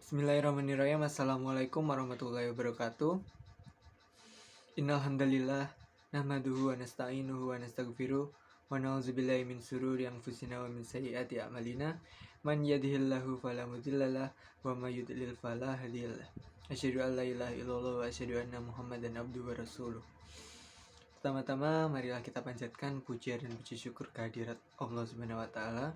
Bismillahirrahmanirrahim. Assalamualaikum warahmatullahi wabarakatuh. Innal hamdalillah nahmaduhu wa nasta'inuhu wa nastaghfiruh wa na'udzubillahi min shururi anfusina wa min sayyiati a'malina. Man yahdihillahu fala mudhillalah wa may yudlil fala hadiyalah. Asyhadu an la ilaha illallah wa asyhadu anna Muhammadan abduhu wa rasuluh. Pertama-tama marilah kita panjatkan puja dan puji syukur kehadirat Allah Subhanahu wa taala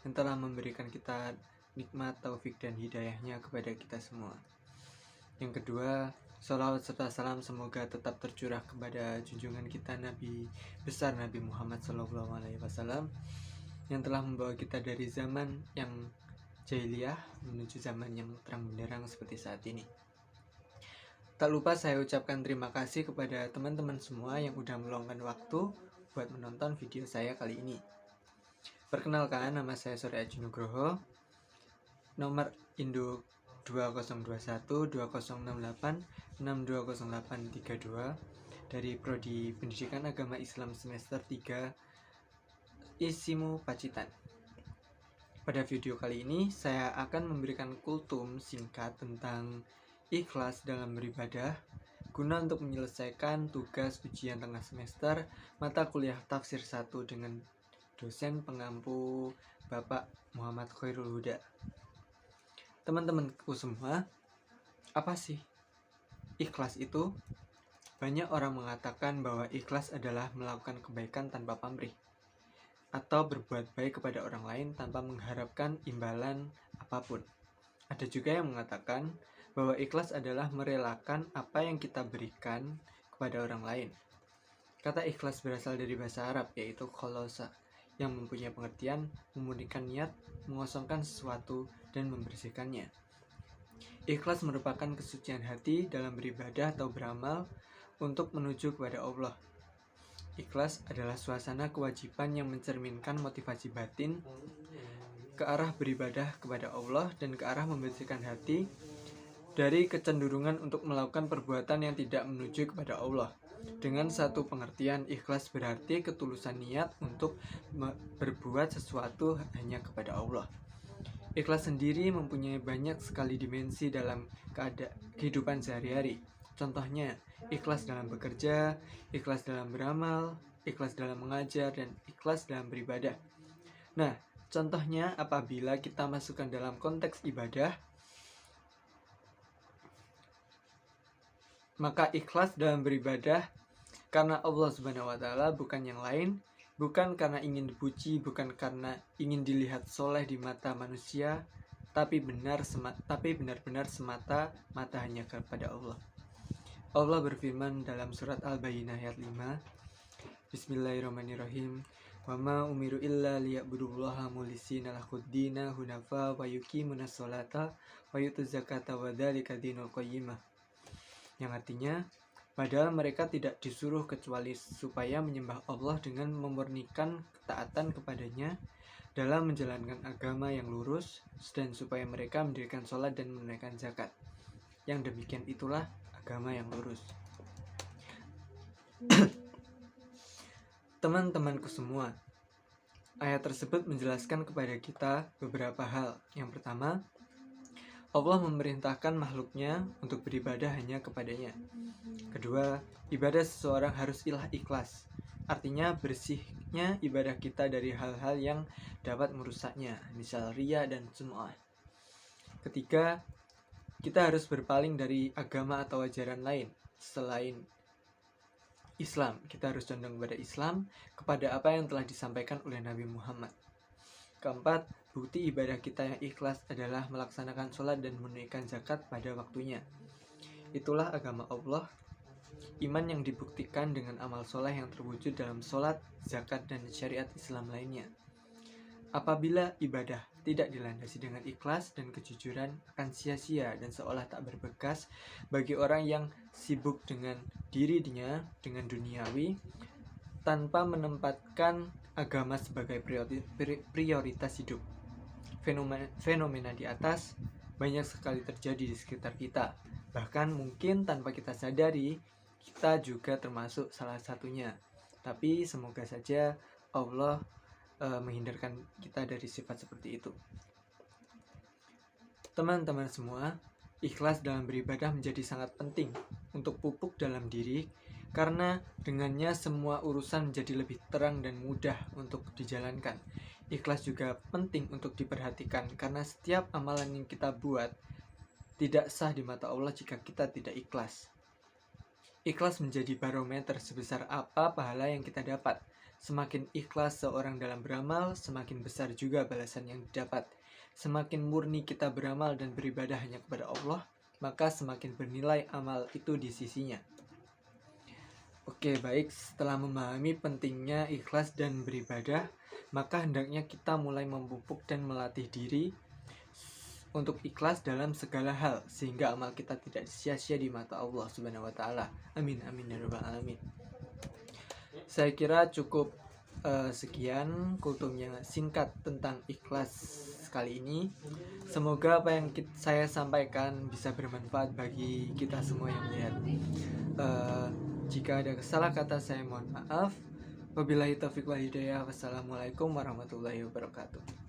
yang telah memberikan kita nikmat, taufik, dan hidayahnya kepada kita semua. Yang kedua, salawat serta salam semoga tetap tercurah kepada junjungan kita Nabi besar Nabi Muhammad SAW yang telah membawa kita dari zaman yang jahiliyah menuju zaman yang terang benderang seperti saat ini. Tak lupa saya ucapkan terima kasih kepada teman-teman semua yang udah meluangkan waktu buat menonton video saya kali ini. Perkenalkan, nama saya Surya Aji Nugroho. Nomor induk 2021 2068 620832 dari Prodi Pendidikan Agama Islam semester 3 Isimu Pacitan. Pada video kali ini saya akan memberikan kultum singkat tentang ikhlas dalam beribadah guna untuk menyelesaikan tugas ujian tengah semester mata kuliah tafsir 1 dengan dosen pengampu Bapak Muhammad Khairul Huda. Teman-temanku semua, apa sih ikhlas itu? Banyak orang mengatakan bahwa ikhlas adalah melakukan kebaikan tanpa pamrih atau berbuat baik kepada orang lain tanpa mengharapkan imbalan apapun. Ada juga yang mengatakan bahwa ikhlas adalah merelakan apa yang kita berikan kepada orang lain. Kata ikhlas berasal dari bahasa Arab, yaitu kholosa, yang mempunyai pengertian memurnikan niat, mengosongkan sesuatu, dan membersihkannya. Ikhlas merupakan kesucian hati dalam beribadah atau beramal untuk menuju kepada Allah. Ikhlas adalah suasana kewajiban yang mencerminkan motivasi batin ke arah beribadah kepada Allah dan ke arah membersihkan hati dari kecenderungan untuk melakukan perbuatan yang tidak menuju kepada Allah. Dengan satu pengertian, ikhlas berarti ketulusan niat untuk berbuat sesuatu hanya kepada Allah. Ikhlas sendiri mempunyai banyak sekali dimensi dalam kehidupan sehari-hari. Contohnya, ikhlas dalam bekerja, ikhlas dalam beramal, ikhlas dalam mengajar, dan ikhlas dalam beribadah. Nah, contohnya apabila kita masukkan dalam konteks ibadah, maka ikhlas dalam beribadah karena Allah Subhanahu wa taala, bukan yang lain, bukan karena ingin dipuji, bukan karena ingin dilihat soleh di mata manusia, tapi benar-benar semata-mata hanya kepada Allah. Allah berfirman dalam surat Al-Bayyinah ayat 5, Bismillahirrahmanirrahim, wa ma umiru illa liya'budullaha mulitsina lahuddina hunafa wa yuqimunas sholata wa yutuz zakata wa dzalika dinul qayyimah. Yang artinya, padahal mereka tidak disuruh kecuali supaya menyembah Allah dengan memurnikan ketaatan kepadanya dalam menjalankan agama yang lurus, dan supaya mereka mendirikan sholat dan menunaikan zakat. Yang demikian itulah agama yang lurus. Teman-temanku semua, ayat tersebut menjelaskan kepada kita beberapa hal. Yang pertama, Allah memerintahkan makhluknya untuk beribadah hanya kepadanya. Kedua, ibadah seseorang harus ikhlas. Artinya bersihnya ibadah kita dari hal-hal yang dapat merusaknya, misal riya dan sum'ah. Ketiga, kita harus berpaling dari agama atau ajaran lain selain Islam. Kita harus condong kepada Islam, kepada apa yang telah disampaikan oleh Nabi Muhammad. Keempat, bukti ibadah kita yang ikhlas adalah melaksanakan sholat dan menunaikan zakat pada waktunya. Itulah agama Allah, iman yang dibuktikan dengan amal soleh yang terwujud dalam sholat, zakat, dan syariat Islam lainnya. Apabila ibadah tidak dilandasi dengan ikhlas dan kejujuran, akan sia-sia dan seolah tak berbekas bagi orang yang sibuk dengan dirinya, dengan duniawi, tanpa menempatkan agama sebagai prioritas hidup. Fenomena di atas banyak sekali terjadi di sekitar kita. Bahkan mungkin tanpa kita sadari, kita juga termasuk salah satunya. Tapi semoga saja Allah menghindarkan kita dari sifat seperti itu. Teman-teman semua, ikhlas dalam beribadah menjadi sangat penting untuk pupuk dalam diri, karena dengannya semua urusan menjadi lebih terang dan mudah untuk dijalankan. Ikhlas juga penting untuk diperhatikan, karena setiap amalan yang kita buat tidak sah di mata Allah jika kita tidak ikhlas. Ikhlas menjadi barometer sebesar apa pahala yang kita dapat. Semakin ikhlas seorang dalam beramal, semakin besar juga balasan yang didapat. Semakin murni kita beramal dan beribadah hanya kepada Allah, maka semakin bernilai amal itu di sisinya. Oke, baik, setelah memahami pentingnya ikhlas dan beribadah, maka hendaknya kita mulai memupuk dan melatih diri untuk ikhlas dalam segala hal, sehingga amal kita tidak sia-sia di mata Allah Subhanahu wa taala. Amin amin ya rabbal alamin. Saya kira cukup sekian kultum yang singkat tentang ikhlas kali ini. Semoga apa yang saya sampaikan bisa bermanfaat bagi kita semua yang melihat. Jika ada salah kata, saya mohon maaf. Wabillahi taufiq wal hidayah. Wassalamualaikum warahmatullahi wabarakatuh.